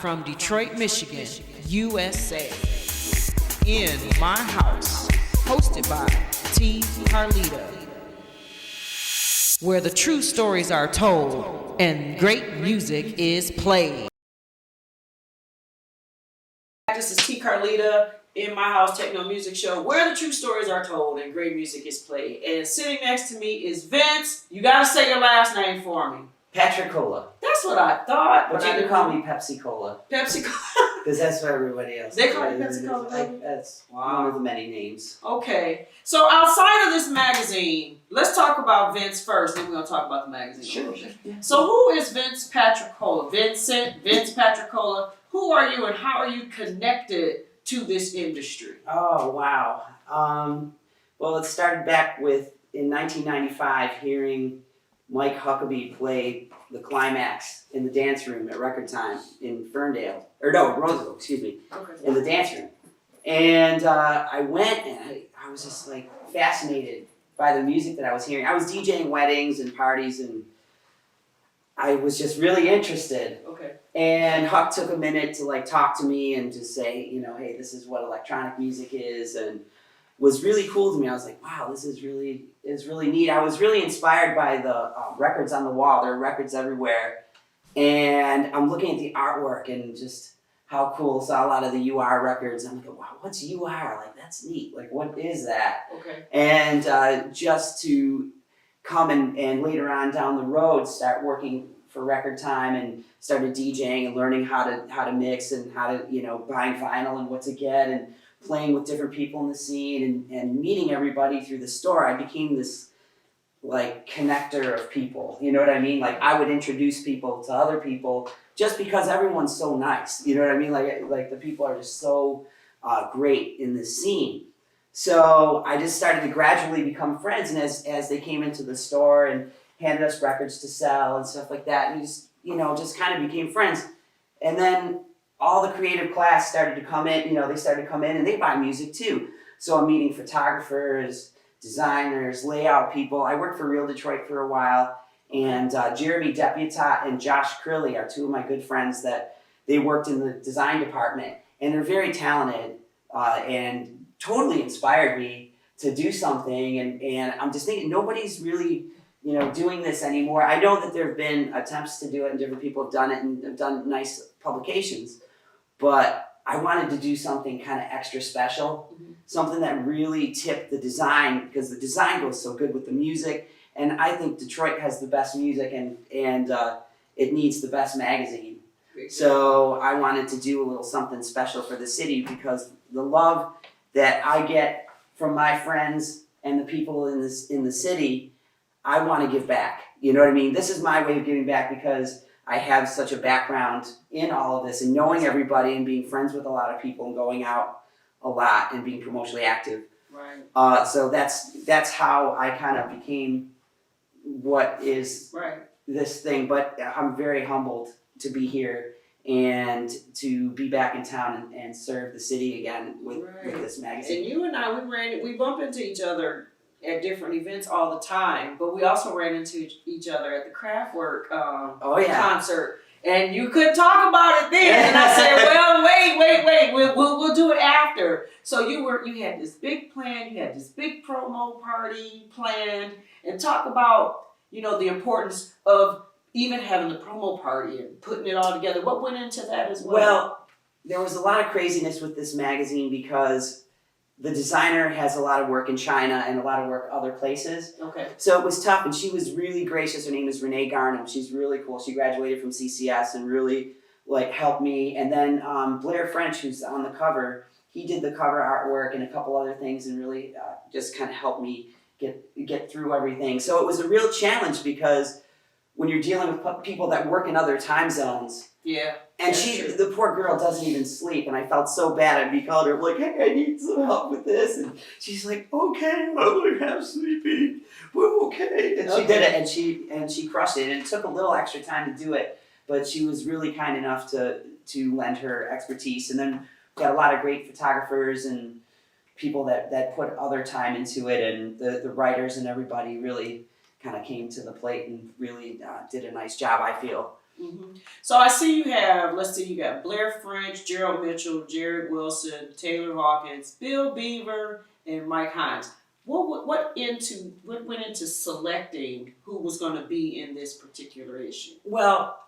from Detroit, Michigan, USA. In My House, hosted by T. Carlita, where the true stories are told and great music is played. This is T. Carlita, In My House Techno Music Show, where the true stories are told and great music is played. And sitting next to me is Vince. You gotta say your last name for me. Particola. That's what I thought. But you can call me Pepsi Cola. Pepsi Cola. Because that's what everybody else They call you Pepsi Cola, baby? That's one of the many names. Okay. So outside of this magazine, let's talk about Vince first, then we're going to talk about the magazine. Sure. Yeah. So who is Vince Particola? Vincent, Vince Particola. Who are you and how are you connected to this industry? Oh, wow. Well, it started back with, in 1995, hearing Mike Huckabee play the climax in the dance room at record time in Ferndale. Or no, Roseville, excuse me. Okay. In the dance room. And I went and I was just like fascinated by the music that I was hearing. I was DJing weddings and parties and I was just really interested. Okay. And Huck took a minute to like talk to me and just say, you know, hey, this is what electronic music is, and was really cool to me. I was like, wow, this is really neat. I was really inspired by the records on the wall. There are records everywhere. And I'm looking at the artwork and just how cool. Saw a lot of the UR records. I'm like, wow, what's UR? Like, that's neat. Like, what is that? Okay. And just to come and later on down the road start working for Record Time and started DJing and learning how to mix and how to, you know, buying vinyl and what to get and playing with different people in the scene and meeting everybody through the store. I became this like connector of people, you know what I mean? Like I would introduce people to other people just because everyone's so nice, you know what I mean? Like the people are just so great in this scene. So I just started to gradually become friends, and as they came into the store and handed us records to sell and stuff like that, and we just, you know, just kind of became friends. And then all the creative class started to come in, you know, they started to come in and they buy music too. So I'm meeting photographers, designers, layout people. I worked for Real Detroit for a while, and Jeremy Deputat and Josh Crilly are two of my good friends that they worked in the design department, and they're very talented and totally inspired me to do something. And I'm just thinking, nobody's really, you know, doing this anymore. I know that there have been attempts to do it and different people have done it and have done nice publications, but I wanted to do something kind of extra special, something that really tipped the design, because the design goes so good with the music, and I think Detroit has the best music and it needs the best magazine. So I wanted to do a little something special for the city, because the love that I get from my friends and the people in the city, I want to give back. You know what I mean? This is my way of giving back, because I have such a background in all of this and knowing everybody and being friends with a lot of people and going out a lot and being promotionally active. Right. So that's how I kind of became what is this thing. But I'm very humbled to be here and to be back in town and serve the city again with this magazine. And you and I, we bump into each other at different events all the time, but we also ran into each other at the Kraftwerk concert, and you couldn't talk about it then. And I said, well, wait, we'll do it after. So you had this big plan, you had this big promo party planned, and talk about, you know, the importance of even having the promo party and putting it all together. What went into that as well? Well, there was a lot of craziness with this magazine because the designer has a lot of work in China and a lot of work other places. Okay. So it was tough, and she was really gracious. Her name is Renee Garnham. She's really cool. She graduated from CCS and really like helped me. And then Blair French, who's on the cover, he did the cover artwork and a couple other things and really just kind of helped me get through everything. So it was a real challenge, because when you're dealing with people that work in other time zones, and the poor girl doesn't even sleep, and I felt so bad. I called her like, hey, I need some help with this, and she's like, okay, I'm like half sleepy, we're okay. And she did it, and she crushed it, and it took a little extra time to do it, but she was really kind enough to lend her expertise. And then we got a lot of great photographers and people that put other time into it, and the writers and everybody really kind of came to the plate and really did a nice job, I feel. Mm-hmm. So I see you have, let's see, you got Blair French, Gerald Mitchell, Jared Wilson, Taylor Hawkins, Bill Beaver, and Mike Hines. What went into selecting who was going to be in this particular issue? Well,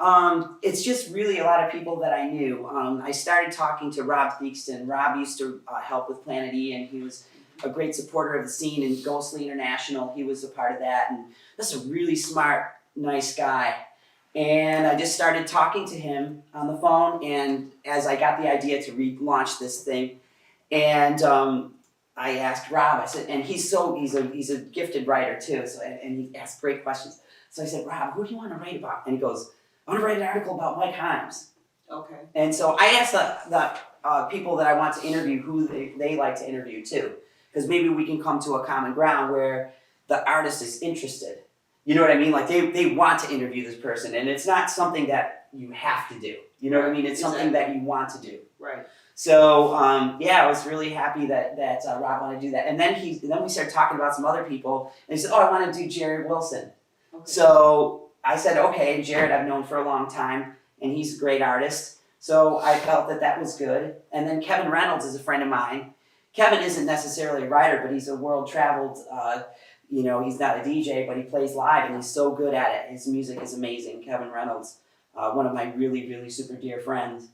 it's just really a lot of people that I knew. I started talking to Rob Theakston. Rob used to help with Planet E, and he was a great supporter of the scene in Ghostly International. He was a part of that, and that's a really smart, nice guy. And I just started talking to him on the phone, and as I got the idea to relaunch this thing, and I asked Rob. I said, and he's a gifted writer too. So and he asked great questions. So I said, Rob, who do you want to write about? And he goes, I want to write an article about Mike Himes. Okay. And so I asked the people that I want to interview who they like to interview too, because maybe we can come to a common ground where the artist is interested. You know what I mean? Like they want to interview this person, and it's not something that you have to do. You know what I mean? It's something that you want to do. Right. So I was really happy that Rob wanted to do that, and then we started talking about some other people, and he said, "Oh, I want to do Jared Wilson." Okay. So I said, "Okay, Jared, I've known for a long time, and he's a great artist." So I felt that was good, and then Kevin Reynolds is a friend of mine. Kevin isn't necessarily a writer, but he's a world-traveled. He's not a DJ, but he plays live, and he's so good at it. His music is amazing. Kevin Reynolds, one of my really, really super dear friends.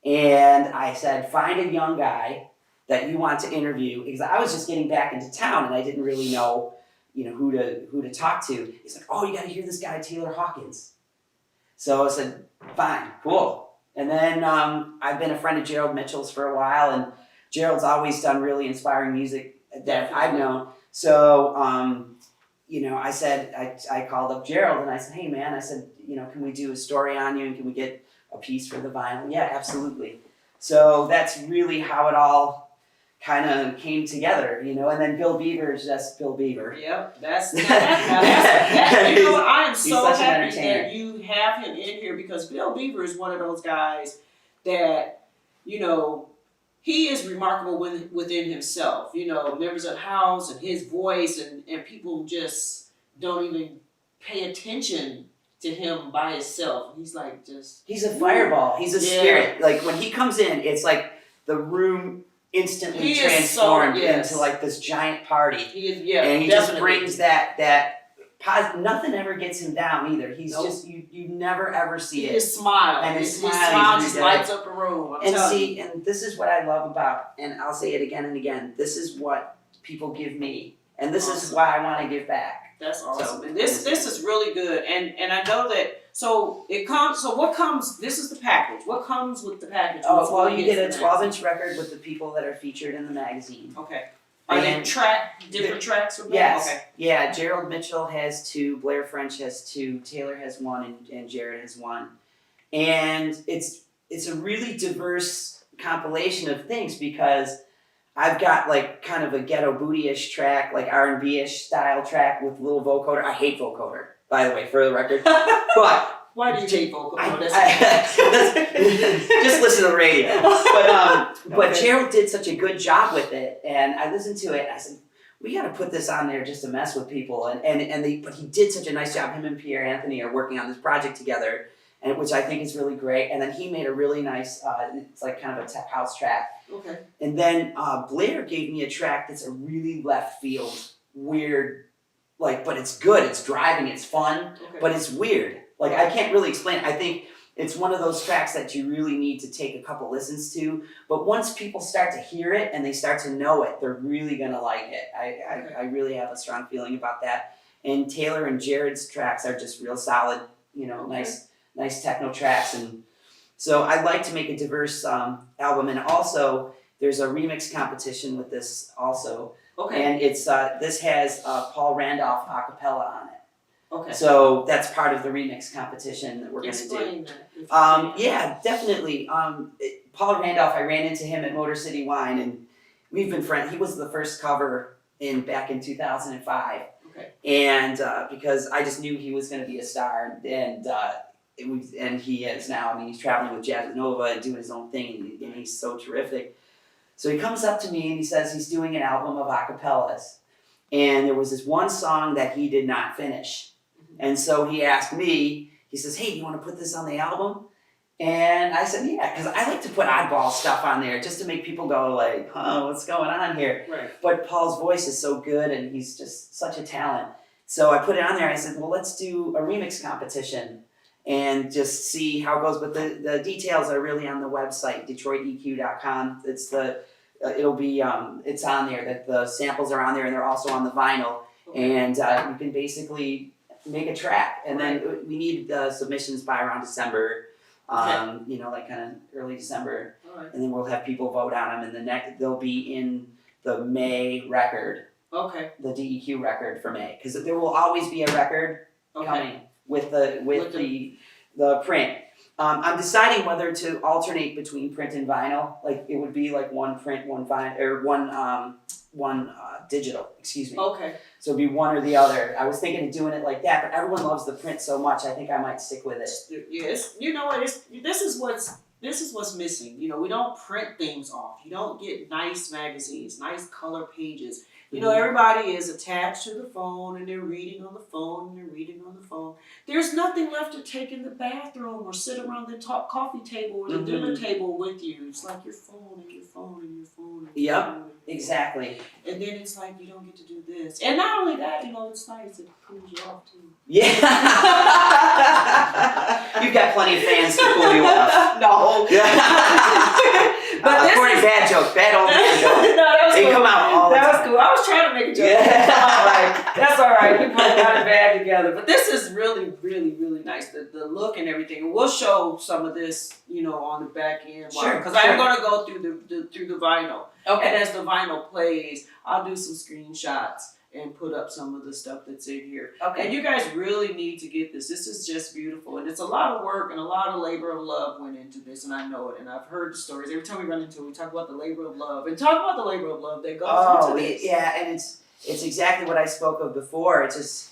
And I said, find a young guy that you want to interview, because I was just getting back into town and I didn't really know, who to talk to. He's like, oh, you got to hear this guy, Taylor Hawkins. So I said, fine, cool. And then I've been a friend of Gerald Mitchell's for a while, and Gerald's always done really inspiring music that I've known. So, I called up Gerald and I said, hey man, can we do a story on you and can we get a piece for the vinyl? Yeah, absolutely. So that's really how it all kind of came together, and then Bill Beaver is just Bill Beaver. Yep, that's I am so happy that you have him in here, because Bill Beaver is one of those guys that, he is remarkable within himself. Members of the house and his voice, and people just don't even pay attention to him by himself. He's like he's a fireball. He's a spirit. Like when he comes in, it's like the room instantly transformed into like this giant party. He is, and he just brings that positive. Nothing ever gets him down either. He's just you never ever see it. His smile, and his smile just lights up a room. And this is what I love about, and I'll say it again and again. This is what people give me, and this is why I want to give back. That's awesome. And this is really good. And I know that, so what comes, this is the package. What comes with the package? Oh, well, you get a 12-inch record with the people that are featured in the magazine. Okay. Are they different tracks? Yes. Okay. Yeah, Gerald Mitchell has 2, Blair French has 2, Taylor has 1, and Jared has 1. And it's a really diverse compilation of things, because I've got like kind of a ghetto booty-ish track, like R&B-ish style track with a little vocoder. I hate vocoder, by the way, for the record. But why do you hate vocoder? Just listen to the radio. But Gerald did such a good job with it, and I listened to it. And I said, we got to put this on there just to mess with people. But he did such a nice job. Him and Pierre Anthony are working on this project together, and which I think is really great. And then he made a really nice, it's like kind of a tech house track. Okay. And then Blair gave me a track that's a really left field, weird, but it's good. It's driving. It's fun, but it's weird. I can't really explain it. I think it's one of those tracks that you really need to take a couple listens to. But once people start to hear it and they start to know it, they're really gonna like it. I really have a strong feeling about that. And Taylor and Jared's tracks are just real solid. Nice techno tracks, and so I like to make a diverse album. And also, there's a remix competition with this also. Okay. And it's this has Paul Randolph a cappella on it. Okay. So that's part of the remix competition that we're going to do. Explain that. Yeah, definitely. Paul Randolph, I ran into him at Motor City Wine, and we've been friends. He was the first cover back in 2005. Okay. And because I just knew he was going to be a star, and he is now. I mean, he's traveling with Jazz Nova and doing his own thing, and he's so terrific. So he comes up to me and he says he's doing an album of acapellas, and there was this one song that he did not finish, and so he asked me he says, hey, do you want to put this on the album? And I said, yeah, because I like to put oddball stuff on there just to make people go like, huh, what's going on here? Right. But Paul's voice is so good and he's just such a talent. So I put it on there. I said, well, let's do a remix competition and just see how it goes. But the details are really on the website, DetroitEQ.com. It's it'll be, it's on there, that the samples are on there and they're also on the vinyl. Okay. And you can basically make a track. And then we need submissions by around December. You know, like kind of early December, and then we'll have people vote on them, and they'll be in the May record. Okay. The DEQ record for May, because there will always be a record coming with the print. I'm deciding whether to alternate between print and vinyl. Like it would be like one print, one vinyl, or one digital. Excuse me. Okay. So it'd be one or the other. I was thinking of doing it like that, but everyone loves the print so much. I think I might stick with it. Yes. You know what? This is what's missing. You know, we don't print things off. You don't get nice magazines, nice color pages. You know, everybody is attached to the phone and they're reading on the phone and they're reading on the phone. There's nothing left to take in the bathroom or sit around the coffee table or the dinner table with you. It's like your phone and your phone and your phone. And your phone. Exactly. And then it's like you don't get to do this. And not only that, you know, it's nice. It cools you off too. Yeah. You've got plenty of fans to cool you off. No. But corny bad joke. Bad old bad joke. No, that was cool. Come out all the time. That was cool. I was trying to make a joke. Yeah. All right. That's all right. We both got it bad together. But this is really, really, really nice. The look and everything. And we'll show some of this, you know, on the back end. Sure. Because I'm going to go through the vinyl. Okay. And as the vinyl plays, I'll do some screenshots and put up some of the stuff that's in here. Okay. And you guys really need to get this. This is just beautiful. And it's a lot of work and a lot of labor of love went into this, and I know it. And I've heard the stories. Every time we run into it, we talk about the labor of love. And talk about the labor of love that goes into this. Yeah, and it's exactly what I spoke of before. It's just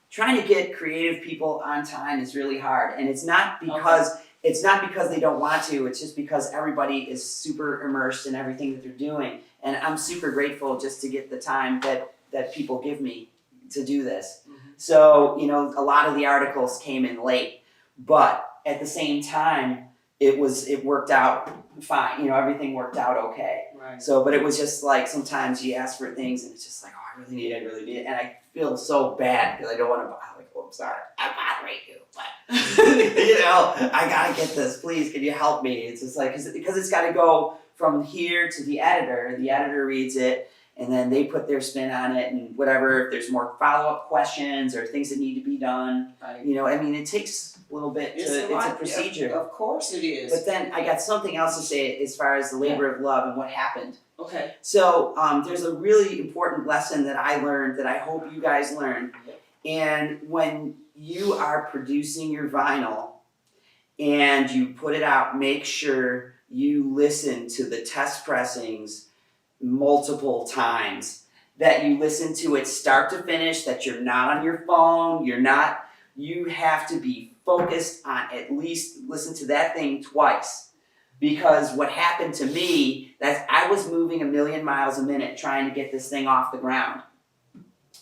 trying to get creative people on time is really hard. And it's not because they don't want to, it's just because everybody is super immersed in everything that they're doing. And I'm super grateful just to get the time that people give me to do this. Mm-hmm. So, you know, a lot of the articles came in late, but at the same time, it worked out fine. You know, everything worked out okay. Right. So, but it was just like, sometimes you ask for things and it's just like, oh, I really need it. And I feel so bad because I don't want to, like, oh, I'm sorry, I'm bothering you, but, you know, I gotta get this, please, can you help me? It's just like, because it's gotta go from here to the editor reads it, and then they put their spin on it and whatever. If there's more follow-up questions or things that need to be done, you know, I mean, it takes a little bit. It's a procedure. Of course it is. But then I got something else to say as far as the labor of love and what happened. Okay. So there's a really important lesson that I learned that I hope you guys learn. And when you are producing your vinyl and you put it out, make sure you listen to the test pressings multiple times, that you listen to it start to finish, that you're not on your phone, you have to be focused on at least listen to that thing twice. Because what happened to me, that I was moving 1,000,000 miles a minute trying to get this thing off the ground.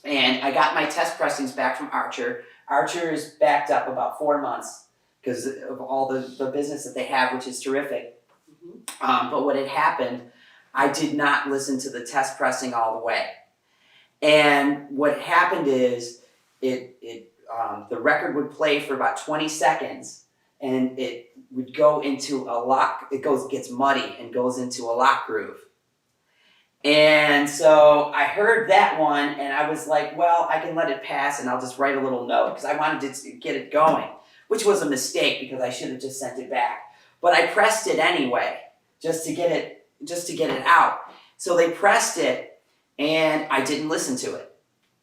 And I got my test pressings back from Archer. Archer is backed up about 4 months because of all the business that they have, which is terrific. Mm-hmm. But what had happened, I did not listen to the test pressing all the way. And what happened is the record would play for about 20 seconds and it would go into a lock, gets muddy and goes into a lock groove. And so I heard that one and I was like, well, I can let it pass and I'll just write a little note because I wanted to get it going, which was a mistake because I should have just sent it back. But I pressed it anyway, just to get it out. So they pressed it and I didn't listen to it.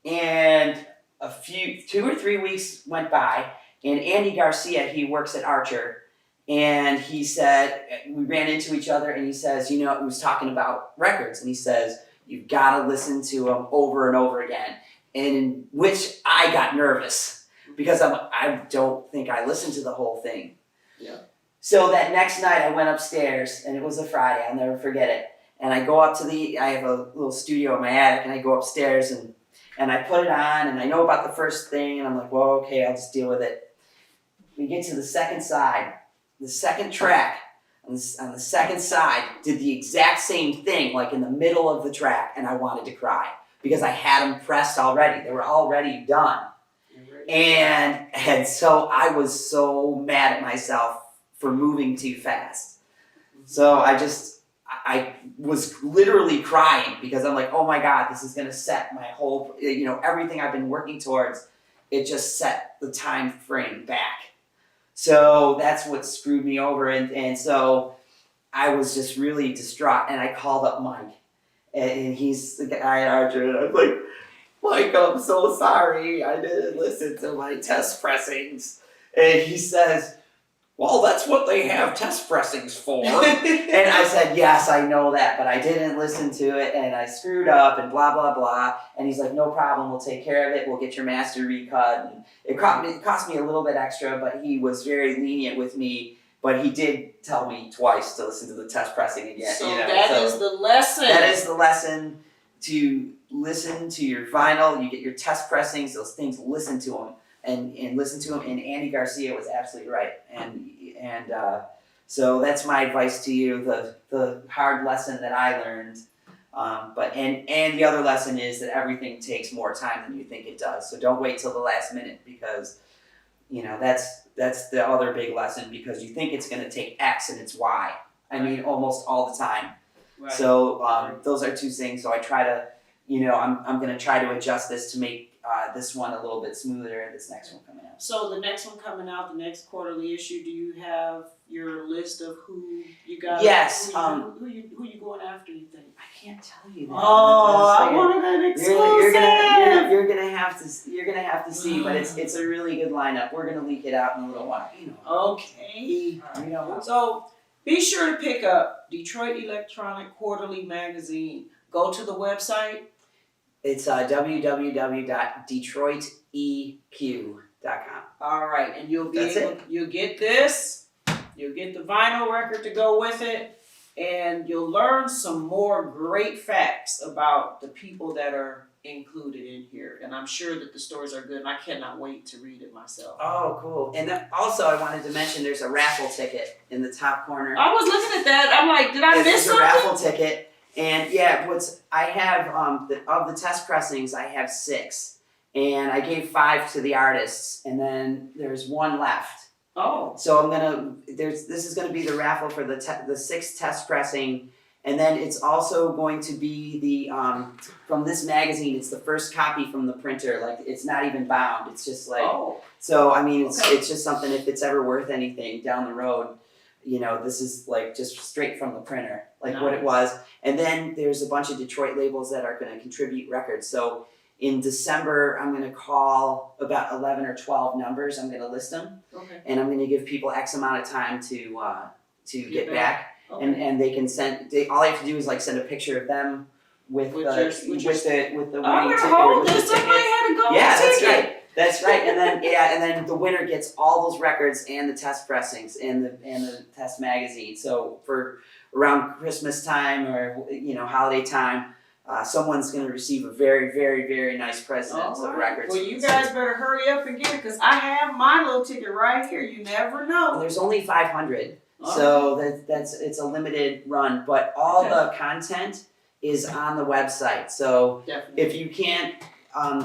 And 2 or 3 weeks went by and Andy Garcia, he works at Archer, and he said, we ran into each other and he says, you know, he was talking about records and he says, you've got to listen to them over and over again. And in which I got nervous because I don't think I listened to the whole thing. Yeah. So that next night I went upstairs and it was a Friday, I'll never forget it. And I go up to I have a little studio in my attic and I go upstairs and I put it on and I know about the first thing and I'm like, well, okay, I'll just deal with it. We get to the second side, the second track on the second side did the exact same thing, like in the middle of the track, and I wanted to cry because I had them pressed already. They were already done. And so I was so mad at myself for moving too fast. So I was literally crying because I'm like, oh my God, this is gonna set my whole, everything I've been working towards, it just set the time frame back. So that's what screwed me over, and so I was just really distraught, and I called up Mike, and he's the guy at Archer, and I'm like, Mike, I'm so sorry, I didn't listen to my test pressings. And he says, well, that's what they have test pressings for. And I said, yes, I know that, but I didn't listen to it, and I screwed up, and blah, blah, blah. And he's like, no problem, we'll take care of it, we'll get your master recut. And it cost me a little bit extra, but he was very lenient with me. But he did tell me twice to listen to the test pressing again. So that is the lesson. That is the lesson, to listen to your vinyl. You get your test pressings, those things, listen to them. And listen to him, and Andy Garcia was absolutely right, and so that's my advice to you. The hard lesson that I learned, but the other lesson is that everything takes more time than you think it does. So don't wait till the last minute, because that's the other big lesson, because you think it's going to take X and it's Y. I mean, almost all the time. Right. So those are two things. So I try to, I'm going to try to adjust this to make this one a little bit smoother, this next one coming out. So the next one coming out, the next quarterly issue, do you have your list of who you got? Yes. Who you going after, you think? I can't tell you that. Oh, I wanted an exclusive. You're gonna have to see, but it's a really good lineup. We're gonna leak it out in a little while. Okay. So be sure to pick up Detroit Electronic Quarterly Magazine. Go to the website. It's www.detroiteq.com. All right, and you'll get this. You'll get the vinyl record to go with it, and you'll learn some more great facts about the people that are included in here. And I'm sure that the stories are good, and I cannot wait to read it myself. Oh, cool. And also I wanted to mention there's a raffle ticket in the top corner. I was looking at that. I'm like, did I miss something? It's a raffle ticket. And yeah, I have, of the test pressings, I have 6. And I gave 5 to the artists, and then there's 1 left. Oh. So this is gonna be the raffle for the 6th test pressing. And then it's also going to be the, from this magazine, it's the first copy from the printer. Like, it's not even bound, it's just like, so I mean, it's just something, if it's ever worth anything down the road, this is like just straight from the printer, like what it was. And then there's a bunch of Detroit labels that are going to contribute records. So in December, I'm going to call about 11 or 12 numbers. I'm going to list them, and I'm going to give people X amount of time to get back. Okay. And they can all they have to do is like send a picture of them with the winning ticket. I'm gonna hold this. Somebody had to go. Yeah, that's right. And then the winner gets all those records and the test pressings and the test magazine. So for around Christmas time or holiday time, someone's going to receive a very, very, very nice present of records. Well, you guys better hurry up and get it, because I have my little ticket right here. You never know. Well, there's only 500, so it's a limited run. But all the content is on the website. So if you can't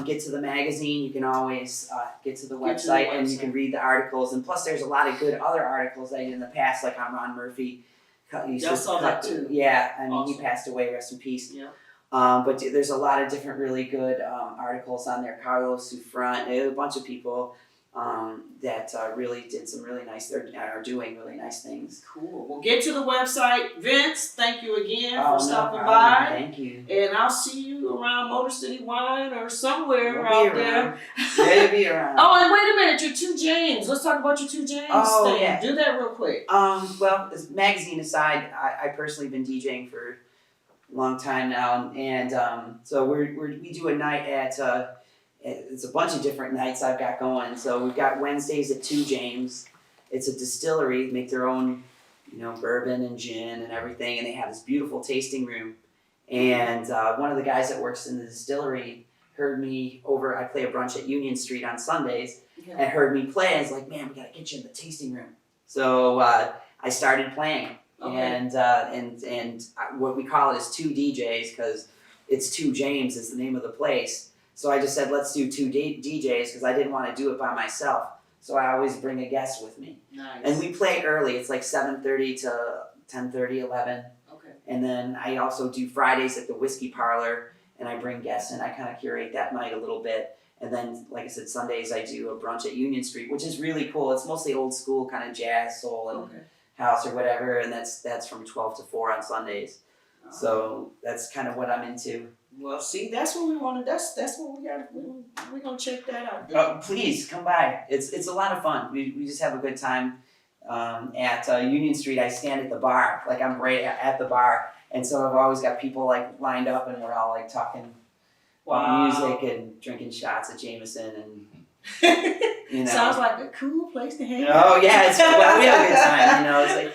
get to the magazine, you can always get to the website, and you can read the articles. And plus, there's a lot of good other articles I did in the past, like on Ron Murphy. I saw that too. Yeah, I mean, he passed away, rest in peace. Yeah. But there's a lot of different really good articles on there. Carlos Souffrant, a bunch of people that really did some really nice, are doing really nice things. Cool. Well, get to the website. Vince, thank you again for stopping by. Thank you. And I'll see you around Motor City Wine or somewhere out there. Yeah, you'll be around. Oh, and wait a minute, your 2 James. Let's talk about your 2 James thing. Yeah. Do that real quick. Well, magazine aside, I personally been DJing for long time now, and so we do a night at it's a bunch of different nights I've got going. So we've got Wednesdays at 2 James. It's a distillery, make their own bourbon and gin and everything, and they have this beautiful tasting room. And one of the guys that works in the distillery heard me over. I play a brunch at Union Street on Sundays, Okay. and heard me play. And was like, man, we gotta get you in the tasting room. So I started playing, and what we call it is 2 DJs because it's 2 James is the name of the place. So I just said, let's do 2 DJs because I didn't want to do it by myself. So I always bring a guest with me. Nice. And we play early. It's like 7:30 to 10:30, 11. Okay. And then I also do Fridays at the Whiskey Parlor, and I bring guests in. I kind of curate that night a little bit. And then, like I said, Sundays I do a brunch at Union Street, which is really cool. It's mostly old school kind of jazz, soul, and house or whatever. And that's from 12 to 4 on Sundays. So that's kind of what I'm into. Well, see, that's what we want to. That's what we got. We're gonna check that out. Please come by. It's a lot of fun. We just have a good time. At Union Street, I stand at the bar. Like I'm right at the bar, and so I've always got people like lined up, and we're all like talking music and drinking shots of Jameson, and you know. Sounds like a cool place to hang out. Oh yeah, we have a good time. You know, it's like,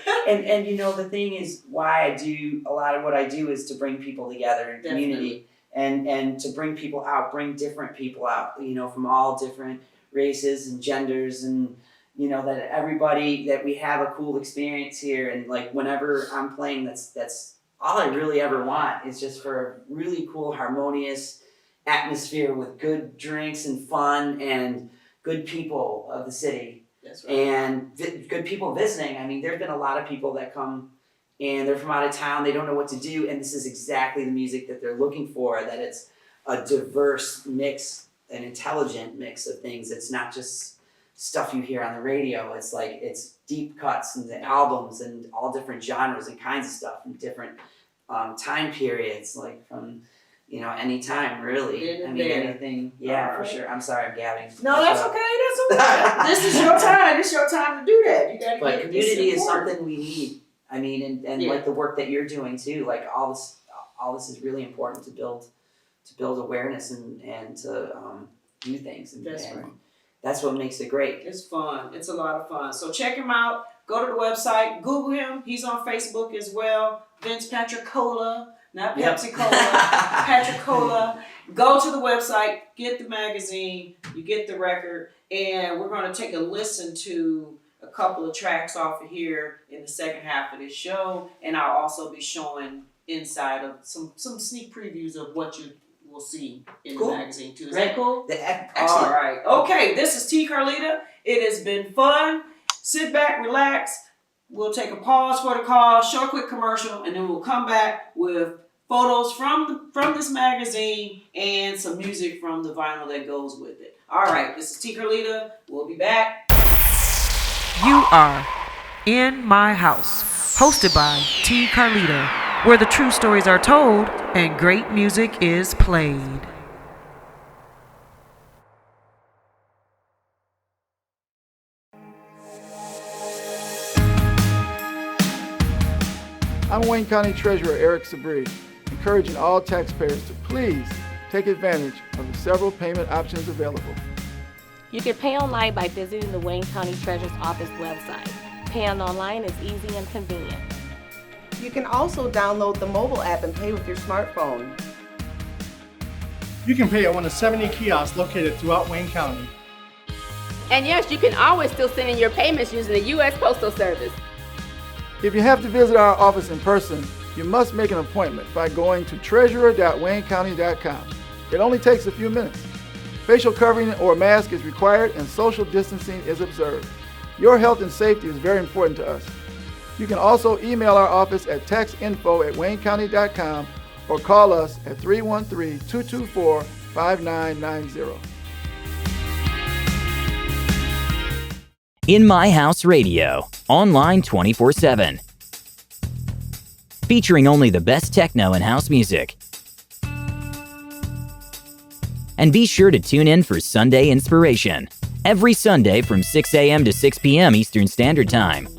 and you know, the thing is, why I do a lot of what I do is to bring people together in community. And to bring people out, bring different people out, you know, from all different races and genders, and you know that we have a cool experience here. And like whenever I'm playing, that's all I really ever want is just for a really cool, harmonious atmosphere with good drinks and fun and good people of the city. That's right. And good people visiting. I mean, there's been a lot of people that come. And they're from out of town, they don't know what to do, and this is exactly the music that they're looking for, that it's a diverse mix, an intelligent mix of things. It's not just stuff you hear on the radio, it's deep cuts and the albums and all different genres and kinds of stuff from different time periods, like from, you know, any time really. I mean, anything, yeah, for sure. I'm sorry, I'm gabbing. No, that's okay, that's okay. This is your time, it's your time to do that. You gotta But community is something we need. I mean, and like the work that you're doing too, like all this is really important to build awareness and to do things. And that's what makes it great. It's fun. It's a lot of fun. So check him out. Go to the website. Google him. He's on Facebook as well. Vince Particola, not Pepsi Cola. Particola. Go to the website. Get the magazine. You get the record, and we're going to take a listen to a couple of tracks off of here in the second half of this show, and I'll also be showing inside of some sneak previews of what you will see in the magazine too. Is that cool? Excellent. All right. Okay, this is T. Carlita. It has been fun. Sit back, relax. We'll take a pause for the call, show a quick commercial, and then we'll come back with photos from this magazine and some music from the vinyl that goes with it. All right, this is T. Carlita. We'll be back. You are In My House, hosted by T. Carlita, where the true stories are told and great music is played. I'm Wayne County Treasurer Eric Sabri, encouraging all taxpayers to please take advantage of the several payment options available. You can pay online by visiting the Wayne County Treasurer's Office website. Paying online is easy and convenient. You can also download the mobile app and pay with your smartphone. You can pay at one of 70 kiosks located throughout Wayne County. And yes, you can always still send in your payments using the U.S. Postal Service. If you have to visit our office in person, you must make an appointment by going to treasurer.waynecounty.com. It only takes a few minutes. Facial covering or mask is required and social distancing is observed. Your health and safety is very important to us. You can also email our office at taxinfo@waynecounty.com or call us at 313-224-5990. In My House Radio, online 24/7. Featuring only the best techno and house music. And be sure to tune in for Sunday Inspiration, every Sunday from 6 a.m. to 6 p.m. Eastern Standard Time.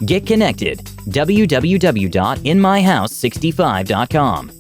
Get connected, www.inmyhouse65.com.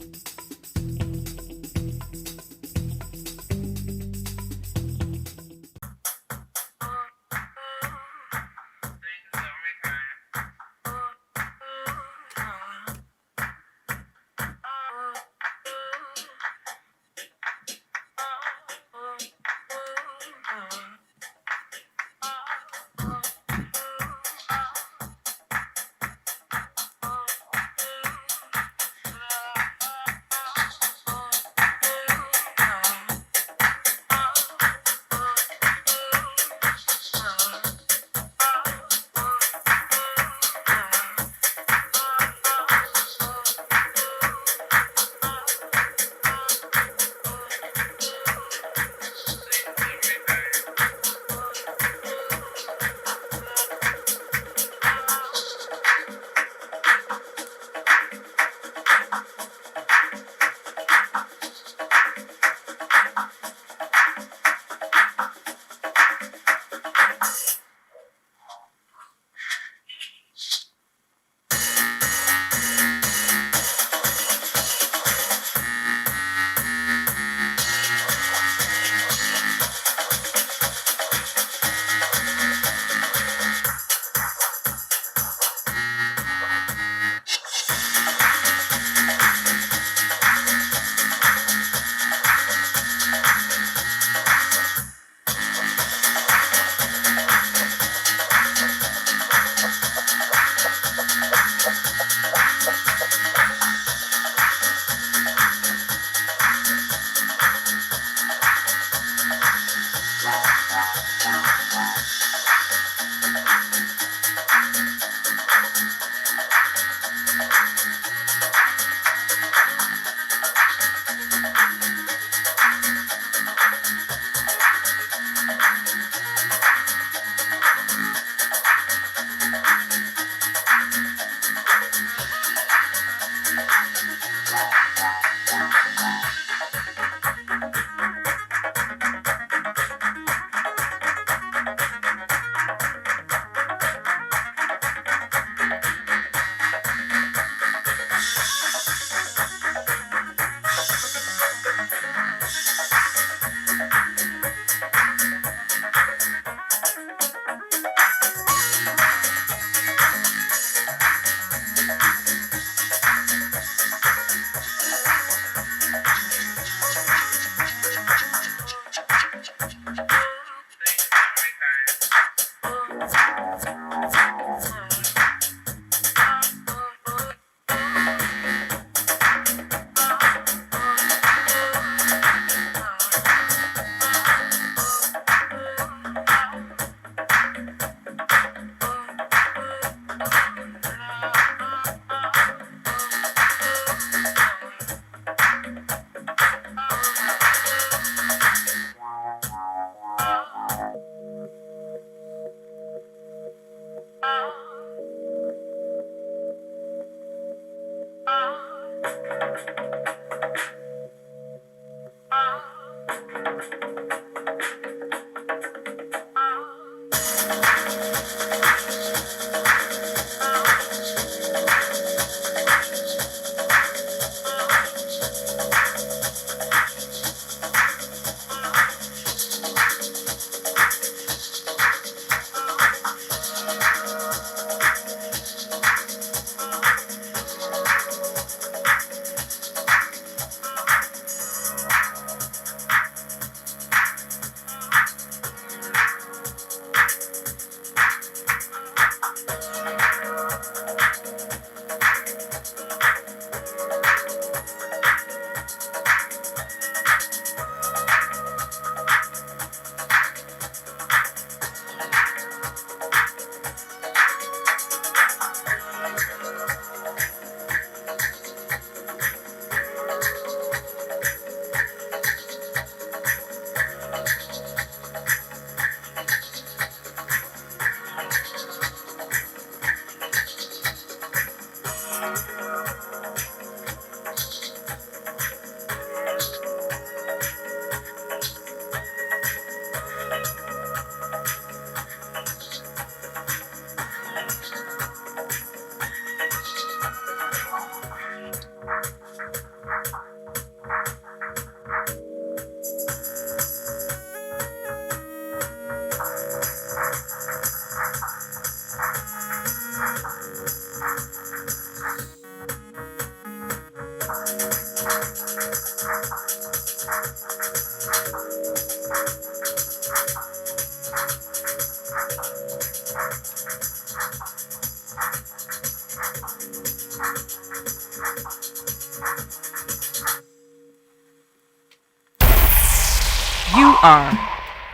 You are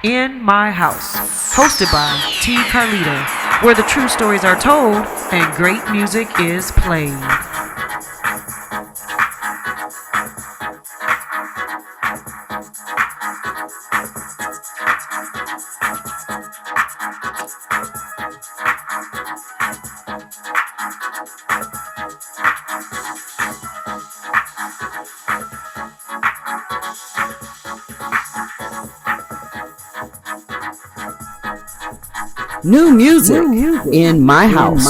In My House, hosted by T. Carlito, where the true stories are told and great music is played. New music in my house.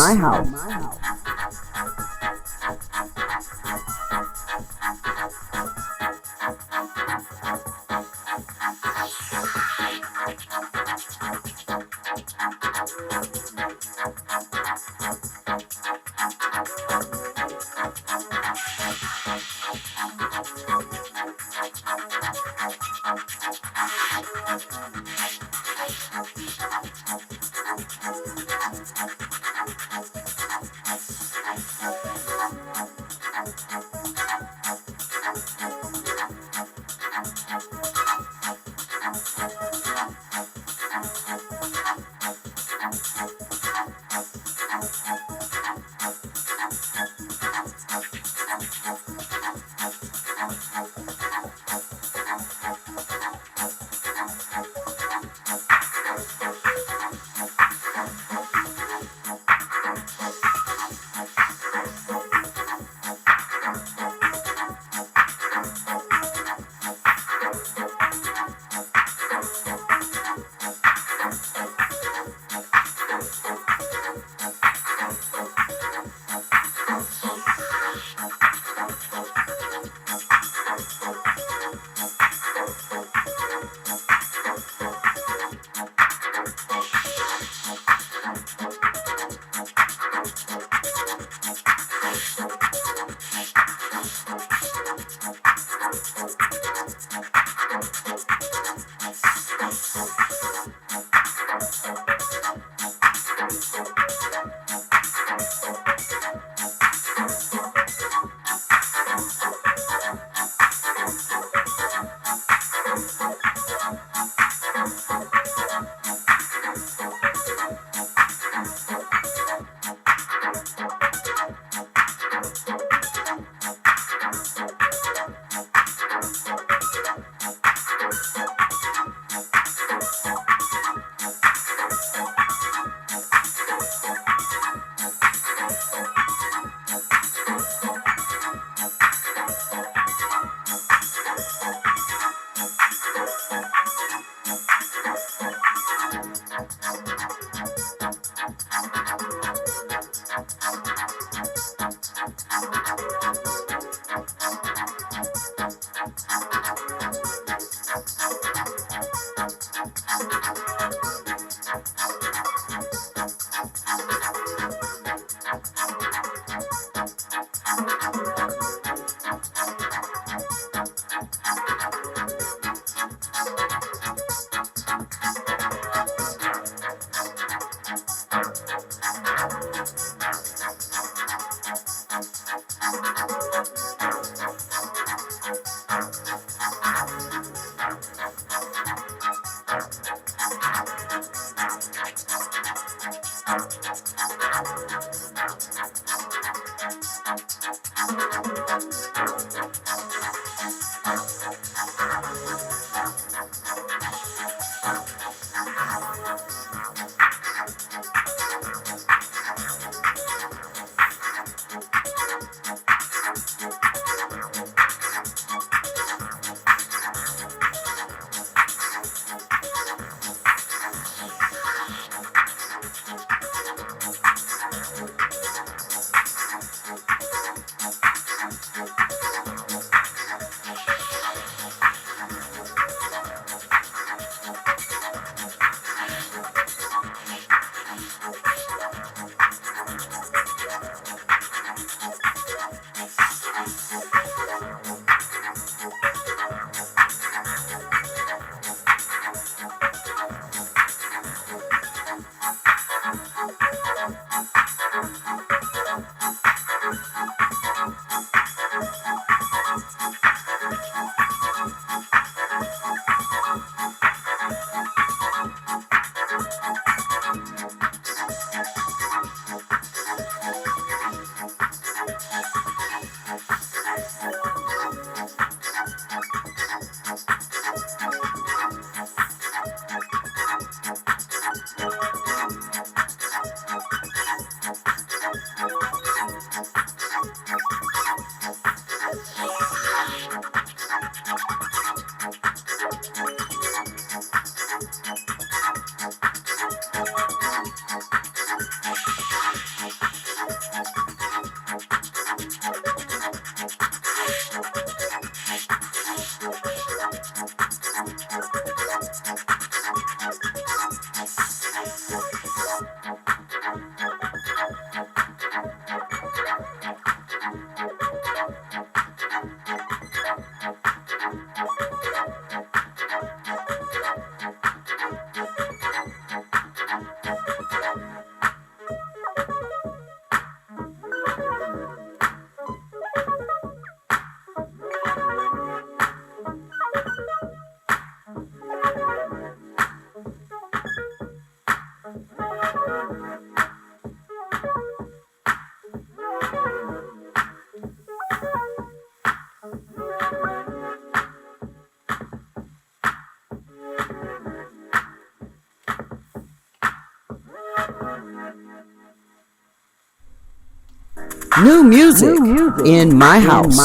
New music in my house.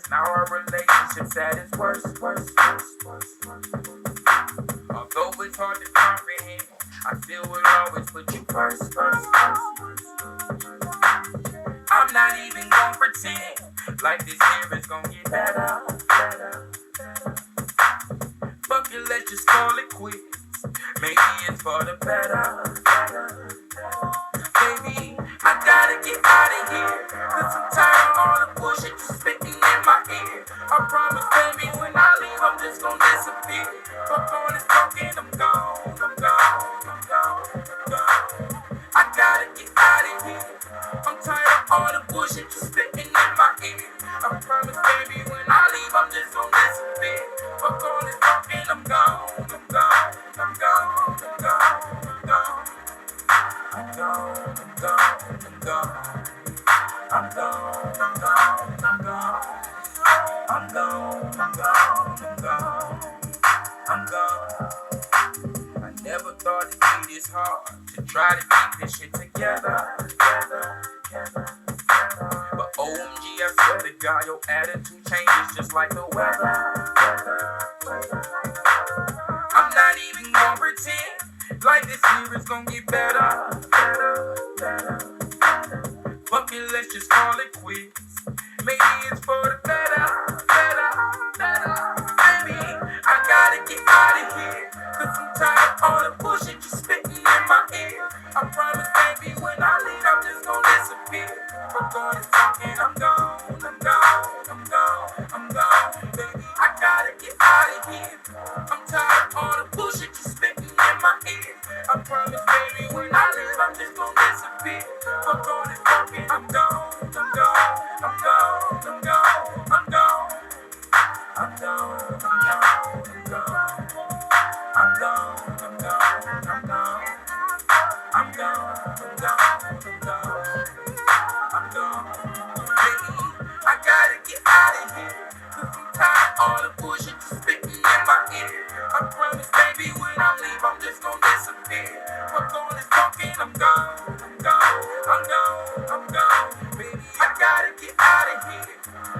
Now our relationship's at its worst. Although it's hard to comprehend, I still will always put you first. I'm not even gonna pretend like this year is gonna get better. Fuck it, let's just call it quits. Maybe it's for the better. Baby, I gotta get out of here, 'cause I'm tired of all the bullshit you spitting in my ear. I promise, baby, when I leave, I'm just gonna disappear. Fuck all this talking, I'm gone. I gotta get out of here. I'm tired of all the bullshit you spitting in my ear. I promise, baby, when I leave, I'm just gonna disappear. Fuck all this talking, I'm gone. I never thought it'd be this hard to try to keep this shit together. But OMG, I swear to God, your attitude changes just like the weather. I'm not even gonna pretend like this year is gonna get better. Fuck it, let's just call it quits. Maybe it's for the better. Baby, I gotta get out of here, 'cause I'm tired of all the bullshit you spitting in my ear. I promise, baby, when I leave, I'm just gonna disappear. Fuck all this talking, I'm gone. all the bullshit you spitting in my ear. I promise, baby, when I leave, I'm just gonna disappear. Fuck all this talking, I'm gone, I'm gone, I'm gone, I'm gone. Baby, I gotta get out of here.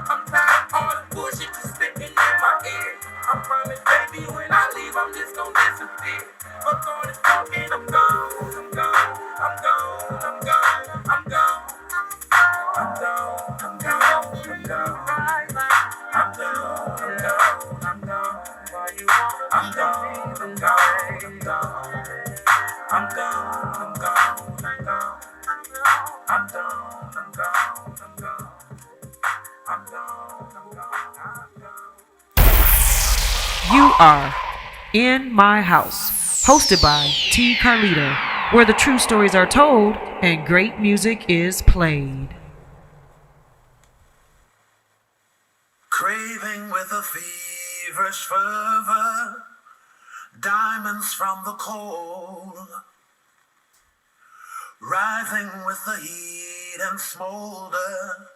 I'm tired of all the bullshit you spitting in my ear. I promise, baby, when I leave, I'm just gonna disappear. Fuck all this talking, I'm gone, I'm gone, I'm gone, I'm gone, I'm gone. I'm gone, I'm gone, I'm gone. I'm gone, I'm gone, I'm gone. I'm gone, I'm gone, I'm gone. I'm gone, I'm gone, I'm gone. I'm gone, I'm gone, I'm gone. I'm gone, I'm gone, I'm gone. You are In My House, hosted by T. Carlita, where the true stories are told and great music is played. Craving with a feverish fervor, diamonds from the coal, rising with the heat and smolder,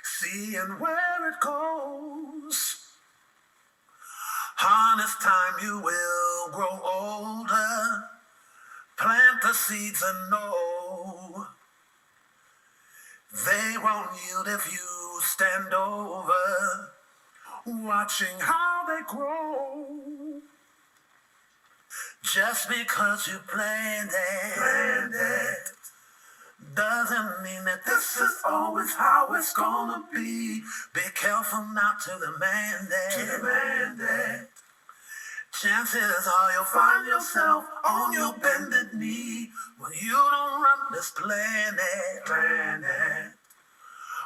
seeing where it goes. Harness time, you will grow older, plant the seeds and know they won't yield if you stand over, watching how they grow. Just because you planned it doesn't mean that this is always how it's gonna be. Be careful not to demand it. Chances are you'll find yourself on your bended knee when you don't run this planet.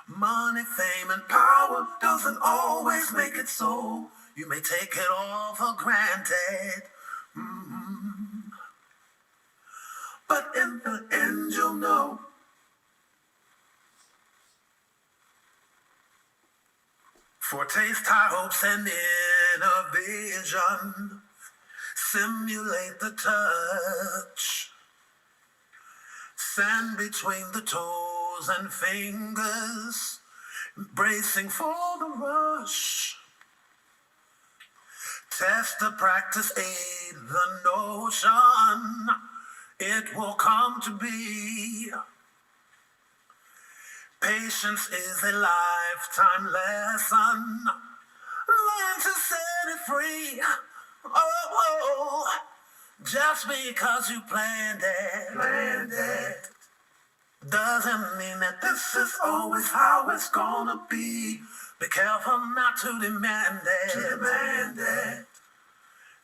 Money, fame, and power doesn't always make it so. You may take it all for granted. But in the end, you'll know. Foretaste high hopes and inner vision. Simulate the touch. Sand between the toes and fingers, bracing for the rush. Test the practice, aid the notion. It will come to be. Patience is a lifetime lesson. Learn to set it free. Oh, just because you planned it doesn't mean that this is always how it's gonna be. Be careful not to demand it.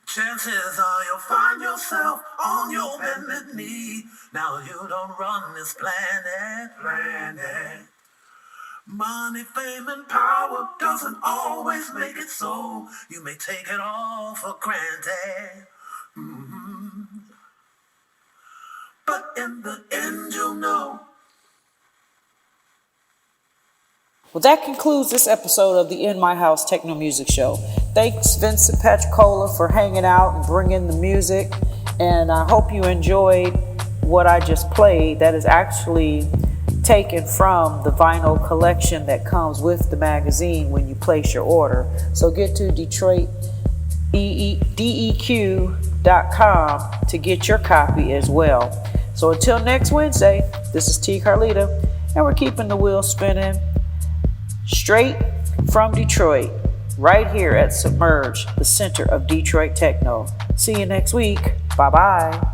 Chances are you'll find yourself on your bended knee. Now you don't run this planet. Money, fame, and power doesn't always make it so. You may take it all for granted. But in the end, you'll know. Well, that concludes this episode of the In My House Techno Music Show. Thanks, Vincent Particola, for hanging out and bringing the music. And I hope you enjoyed what I just played. That is actually taken from the vinyl collection that comes with the magazine when you place your order. So get to DEQ.com to get your copy as well. So until next Wednesday, this is T. Carlita, and we're keeping the wheel spinning straight from Detroit, right here at Submerge, the center of Detroit Techno. See you next week. Bye-bye.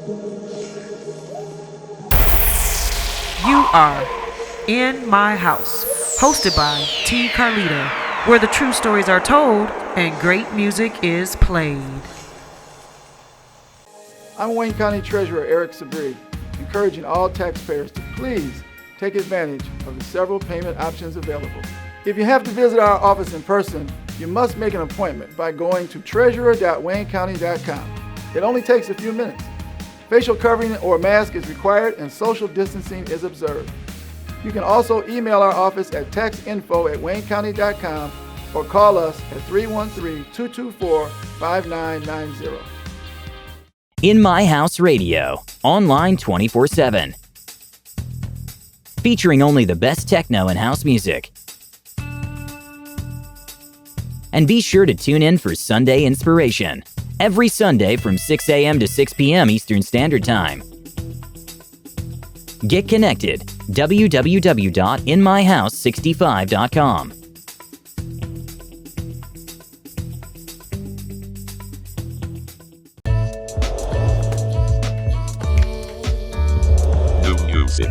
You are In My House, hosted by T. Carlita, where the true stories are told and great music is played. I'm Wayne County Treasurer Eric Sabri, encouraging all taxpayers to please take advantage of the several payment options available. If you have to visit our office in person, you must make an appointment by going to treasurer.waynecounty.com. It only takes a few minutes. Facial covering or mask is required and social distancing is observed. You can also email our office at taxinfo@waynecounty.com or call us at 313-224-5990. In My House Radio, online 24/7. Featuring only the best techno and house music. And be sure to tune in for Sunday Inspiration, every Sunday from 6 a.m. to 6 p.m. Eastern Standard Time. Get connected, www.inmyhouse65.com. New music.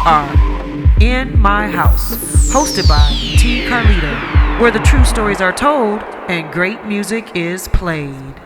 are In My House, hosted by T. Carlita, where the true stories are told and great music is played.